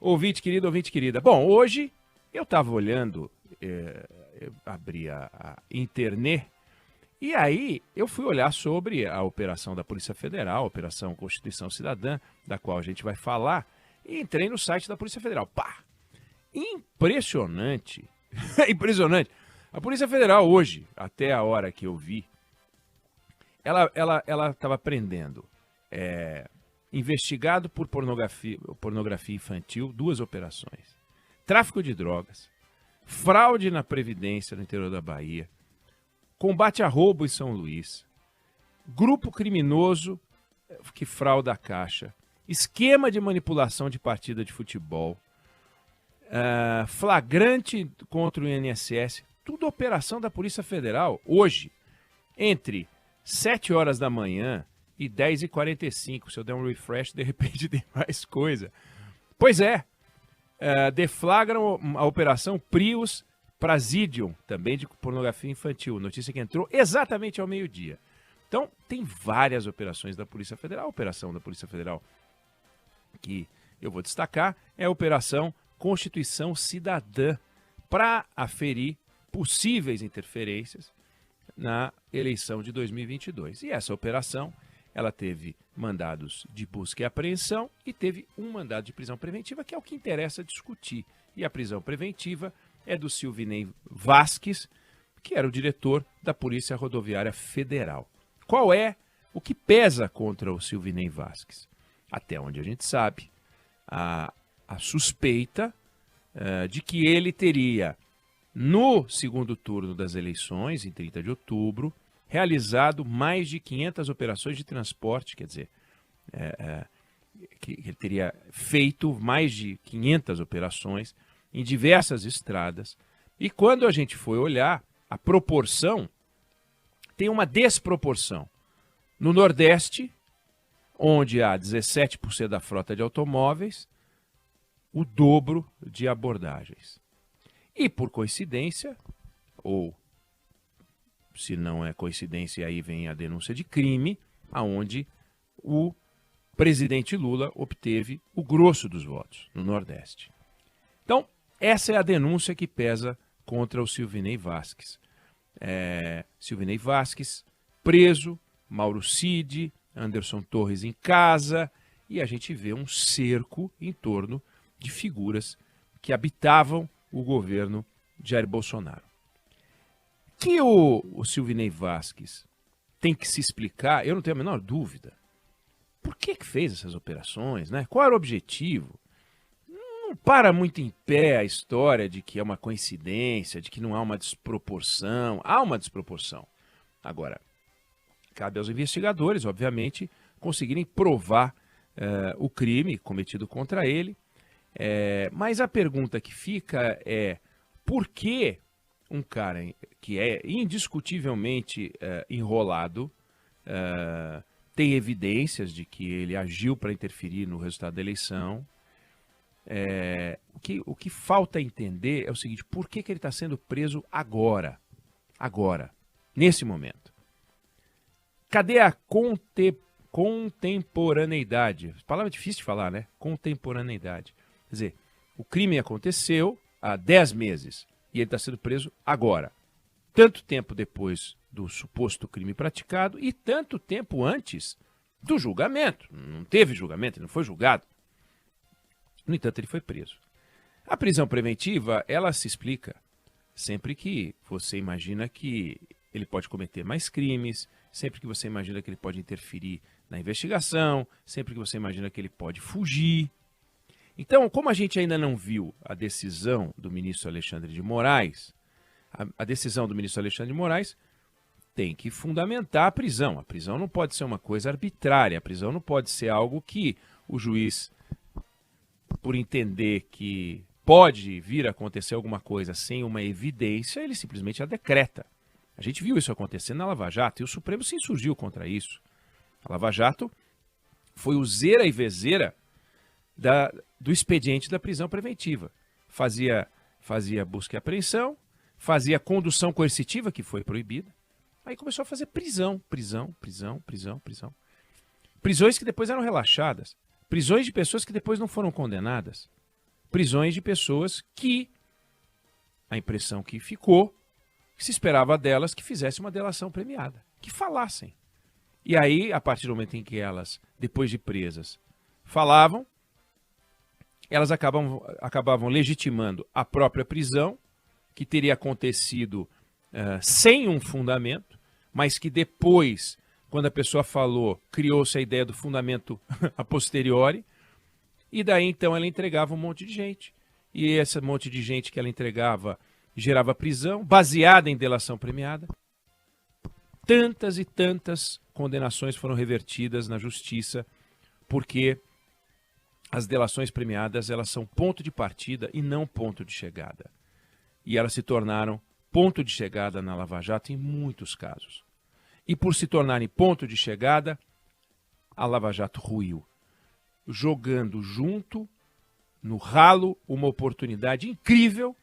Ouvinte querido, ouvinte querida. Bom, hoje eu estava olhando, eu abri a internet, e aí eu fui olhar sobre a operação da Polícia Federal, a Operação Constituição Cidadã, da qual a gente vai falar, e entrei no site da Polícia Federal. Pá! Impressionante! Impressionante! A Polícia Federal hoje, até a hora que eu vi, ela estava prendendo investigado por pornografia infantil, 2 operações. Tráfico de drogas, fraude na Previdência no interior da Bahia, combate a roubo em São Luís, grupo criminoso que frauda a Caixa, esquema de manipulação de partida de futebol, flagrante contra o INSS, tudo operação da Polícia Federal, hoje, entre 7 horas da manhã e 10h45. Se eu der um refresh, de repente tem mais coisa. Pois é, deflagram a operação Prius Prasidium, também de pornografia infantil. Notícia que entrou exatamente ao meio-dia. Então, tem várias operações da Polícia Federal. A operação da Polícia Federal que eu vou destacar é a Operação Constituição Cidadã, para aferir possíveis interferências na eleição de 2022. E essa operação, ela teve mandados de busca e apreensão e teve um mandado de prisão preventiva, que é o que interessa discutir. E a prisão preventiva é do Silvinei Vasquez, que era o diretor da Polícia Rodoviária Federal. Qual é o que pesa contra o Silvinei Vasquez? Até onde a gente sabe, a suspeita de que ele teria, no segundo turno das eleições, em 30 de outubro, realizado mais de 500 operações de transporte, quer dizer, que ele teria feito mais de 500 operações em diversas estradas. E quando a gente foi olhar, a proporção tem uma desproporção. No Nordeste, onde há 17% da frota de automóveis, o dobro de abordagens. E por coincidência, ou se não é coincidência, aí vem a denúncia de crime, aonde o presidente Lula obteve o grosso dos votos no Nordeste. Então, essa é a denúncia que pesa contra o Silvinei Vasquez. Silvinei Vasquez preso, Mauro Cid, Anderson Torres em casa, e a gente vê um cerco em torno de figuras que habitavam o governo de Jair Bolsonaro. Que o Silvinei Vasquez tem que se explicar, eu não tenho a menor dúvida. Por que fez essas operações, né? Qual era o objetivo? Não para muito em pé a história de que é uma coincidência, de que não há uma desproporção. Há uma desproporção. Agora, cabe aos investigadores, obviamente, conseguirem provar o crime cometido contra ele. Mas a pergunta que fica é: por que um cara que é indiscutivelmente enrolado, tem evidências de que ele agiu para interferir no resultado da eleição? O que falta entender é o seguinte: por que ele está sendo preso agora, nesse momento? Cadê a contemporaneidade? Palavra difícil de falar, né? Contemporaneidade. Quer dizer, o crime aconteceu há 10 meses e ele está sendo preso agora. Tanto tempo depois do suposto crime praticado e tanto tempo antes do julgamento. Não teve julgamento, ele não foi julgado. No entanto, ele foi preso. A prisão preventiva, ela se explica sempre que você imagina que ele pode cometer mais crimes, sempre que você imagina que ele pode interferir na investigação, sempre que você imagina que ele pode fugir. Então, como a gente ainda não viu a decisão do ministro Alexandre de Moraes, a decisão do ministro Alexandre de Moraes tem que fundamentar a prisão. A prisão não pode ser uma coisa arbitrária, a prisão não pode ser algo que o juiz, por entender que pode vir a acontecer alguma coisa sem uma evidência, ele simplesmente a decreta. A gente viu isso acontecer na Lava Jato e o Supremo se insurgiu contra isso. A Lava Jato foi o zera e vezeira do expediente da prisão preventiva. Fazia busca e apreensão, fazia condução coercitiva, que foi proibida, aí começou a fazer prisão. Prisões que depois eram relaxadas, prisões de pessoas que depois não foram condenadas. prisões de pessoas que, a impressão que ficou, que se esperava delas que fizessem uma delação premiada, que falassem. E aí, a partir do momento em que elas, depois de presas, falavam, elas acabavam legitimando a própria prisão, que teria acontecido sem um fundamento, mas que depois, quando a pessoa falou, criou-se a ideia do fundamento a posteriori, e daí então ela entregava um monte de gente. E esse monte de gente que ela entregava gerava prisão, baseada em delação premiada. Tantas e tantas condenações foram revertidas na justiça, porque as delações premiadas, elas são ponto de partida e não ponto de chegada. E elas se tornaram ponto de chegada na Lava Jato em muitos casos. E por se tornarem ponto de chegada, a Lava Jato ruiu, jogando junto, no ralo, uma oportunidade incrível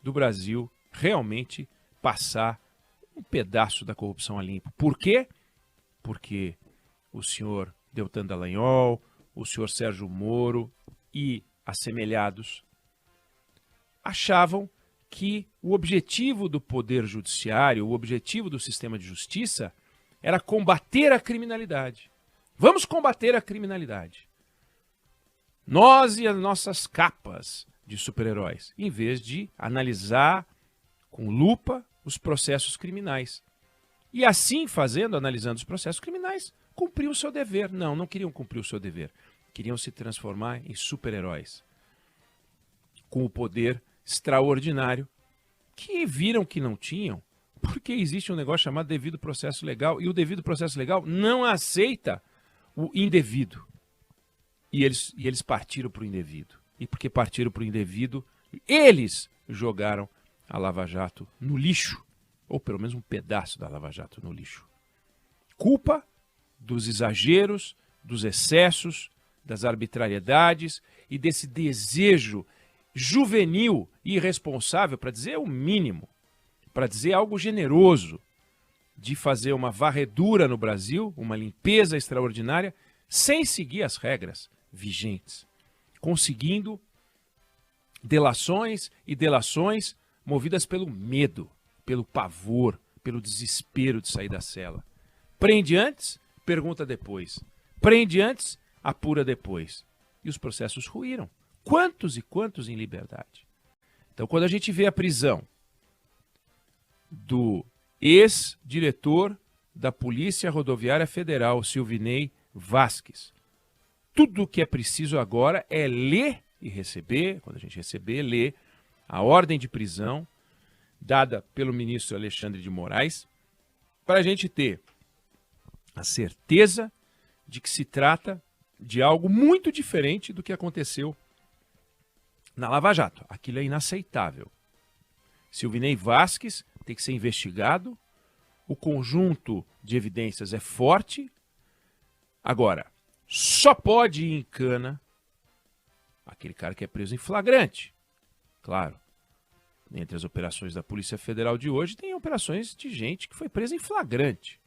do Brasil realmente passar um pedaço da corrupção a limpo. Por quê? Porque o senhor Deltan Dallagnol, o senhor Sérgio Moro e assemelhados achavam que o objetivo do poder judiciário, o objetivo do sistema de justiça era combater a criminalidade. Vamos combater a criminalidade. Nós e as nossas capas de super-heróis, em vez de analisar com lupa os processos criminais. E assim fazendo, analisando os processos criminais, cumpriu o seu dever. Não, não queriam cumprir o seu dever. Queriam se transformar em super-heróis. Com o poder extraordinário que viram que não tinham, porque existe um negócio chamado devido processo legal, e o devido processo legal não aceita o indevido. E eles partiram para o indevido. E porque partiram para o indevido, eles jogaram a Lava Jato no lixo, ou pelo menos um pedaço da Lava Jato no lixo. Culpa dos exageros, dos excessos, das arbitrariedades e desse desejo juvenil e irresponsável, para dizer o mínimo, para dizer algo generoso, de fazer uma varredura no Brasil, uma limpeza extraordinária, sem seguir as regras vigentes, conseguindo delações e delações movidas pelo medo, pelo pavor, pelo desespero de sair da cela. Prende antes, pergunta depois. Prende antes, apura depois. E os processos ruíram. Quantos e quantos em liberdade? Então, quando a gente vê a prisão do ex-diretor da Polícia Rodoviária Federal, Silvinei Vasquez, tudo o que é preciso agora é ler e receber, quando a gente receber, ler a ordem de prisão dada pelo ministro Alexandre de Moraes, para a gente ter a certeza de que se trata de algo muito diferente do que aconteceu na Lava Jato. Aquilo é inaceitável. Silvinei Vasquez tem que ser investigado, o conjunto de evidências é forte. Agora, só pode ir em cana aquele cara que é preso em flagrante. Claro, entre as operações da Polícia Federal de hoje, tem operações de gente que foi presa em flagrante.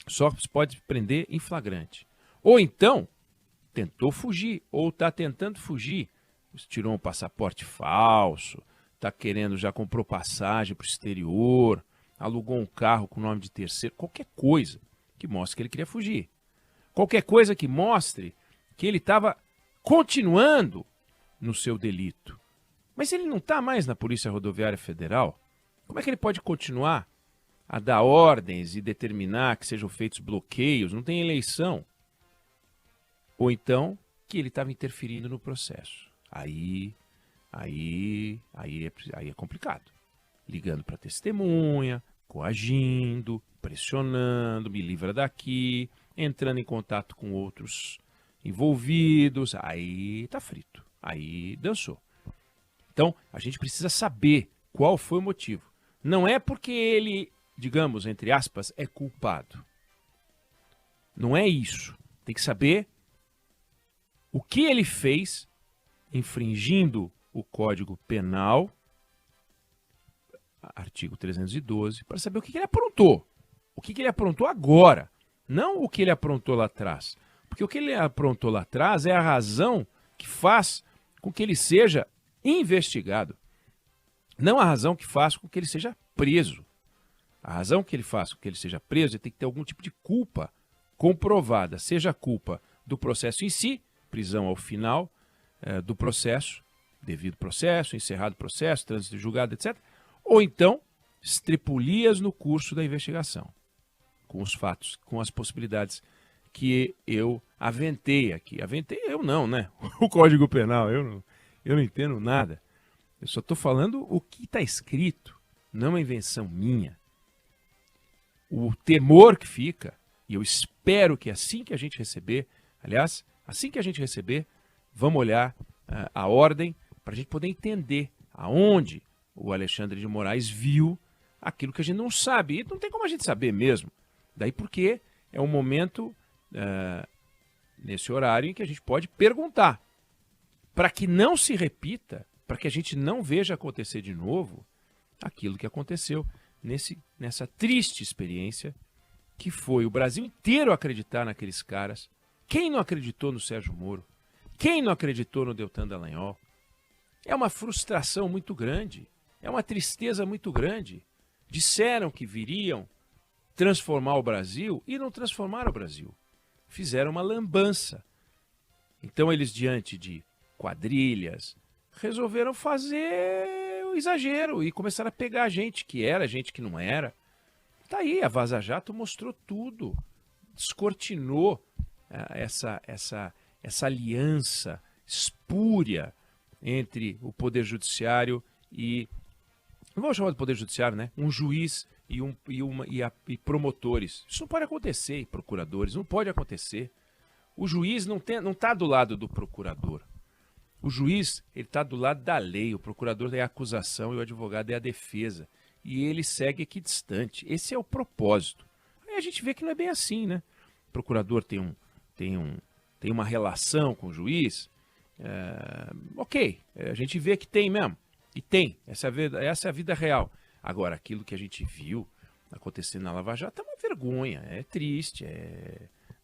Só se pode prender em flagrante. Ou então, tentou fugir, ou está tentando fugir. Tirou um passaporte falso, está querendo, já comprou passagem para o exterior, alugou um carro com nome de terceiro, qualquer coisa que mostre que ele queria fugir. Qualquer coisa que mostre que ele estava continuando no seu delito. Mas ele não está mais na Polícia Rodoviária Federal. Como é que ele pode continuar a dar ordens e determinar que sejam feitos bloqueios? Não tem eleição. Ou então que ele estava interferindo no processo. Aí é complicado. Ligando para testemunha, coagindo, pressionando, me livra daqui, entrando em contato com outros envolvidos, aí tá frito, aí dançou. Então, a gente precisa saber qual foi o motivo. Não é porque ele, digamos, entre aspas, é culpado. Não é isso. Tem que saber o que ele fez infringindo o Código Penal, artigo 312, para saber o que ele aprontou. O que ele aprontou agora, não o que ele aprontou lá atrás. Porque o que ele aprontou lá atrás é a razão que faz com que ele seja investigado. Não a razão que faz com que ele seja preso. A razão que ele faz com que ele seja preso, ele tem que ter algum tipo de culpa comprovada, seja a culpa do processo em si, prisão ao final do processo, devido processo, encerrado processo, trânsito de julgado, etc. Ou então, estripulias no curso da investigação, com os fatos, com as possibilidades que eu aventei aqui. Aventei eu não, né? O Código Penal, eu não entendo nada. Eu só estou falando o que está escrito, não é uma invenção minha. O temor que fica, e eu espero que assim que a gente receber, aliás, assim que a gente receber, vamos olhar a ordem para a gente poder entender aonde o Alexandre de Moraes viu aquilo que a gente não sabe. E não tem como a gente saber mesmo. Daí porque é um momento, nesse horário, em que a gente pode perguntar. Para que não se repita, para que a gente não veja acontecer de novo aquilo que aconteceu nessa triste experiência que foi o Brasil inteiro acreditar naqueles caras. Quem não acreditou no Sérgio Moro? Quem não acreditou no Deltan Dallagnol? É uma frustração muito grande, é uma tristeza muito grande. Disseram que viriam transformar o Brasil e não transformaram o Brasil. Fizeram uma lambança. Então eles, diante de quadrilhas, resolveram fazer o exagero e começaram a pegar gente que era, gente que não era. Tá aí, a Vaza Jato mostrou tudo, descortinou essa aliança espúria entre o Poder Judiciário e... Não vamos chamar de Poder Judiciário, né? Um juiz e promotores. Isso não pode acontecer, e procuradores, não pode acontecer. O juiz não está do lado do procurador. O juiz está do lado da lei, o procurador é a acusação e o advogado é a defesa. E ele segue aqui distante. Esse é o propósito. Aí a gente vê que não é bem assim, né? O procurador tem uma relação com o juiz. Ok, a gente vê que tem mesmo. E tem, essa é a vida real. Agora, aquilo que a gente viu acontecendo na Lava Jato é uma vergonha, é triste,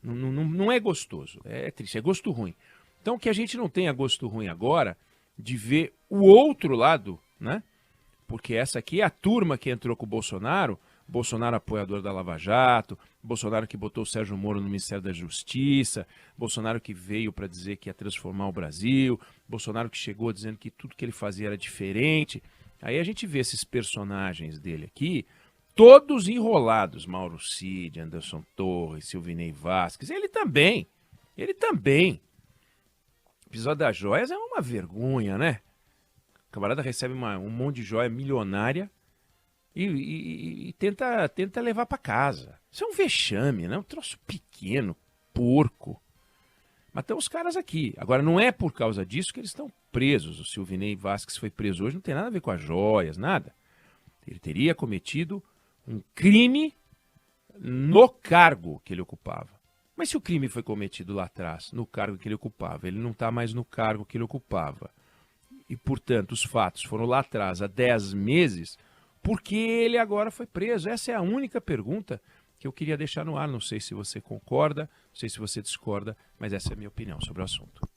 não é gostoso, é triste, é gosto ruim. Então, que a gente não tenha gosto ruim agora de ver o outro lado, né? Porque essa aqui é a turma que entrou com o Bolsonaro apoiador da Lava Jato, Bolsonaro que botou o Sérgio Moro no Ministério da Justiça, Bolsonaro que veio para dizer que ia transformar o Brasil, Bolsonaro que chegou dizendo que tudo que ele fazia era diferente. Aí a gente vê esses personagens dele aqui, todos enrolados, Mauro Cid, Anderson Torres, Silvinei Vasquez, ele também. O episódio das joias é uma vergonha, né? O camarada recebe um monte de joia milionária e tenta levar para casa. Isso é um vexame, né? Um troço pequeno, porco. Mas estão os caras aqui. Agora, não é por causa disso que eles estão presos. O Silvinei Vasquez foi preso hoje, não tem nada a ver com as joias, nada. Ele teria cometido um crime no cargo que ele ocupava. Mas se o crime foi cometido lá atrás, no cargo que ele ocupava, ele não está mais no cargo que ele ocupava, e, portanto, os fatos foram lá atrás, há 10 meses, por que ele agora foi preso? Essa é a única pergunta que eu queria deixar no ar. Não sei se você concorda, não sei se você discorda, mas essa é a minha opinião sobre o assunto.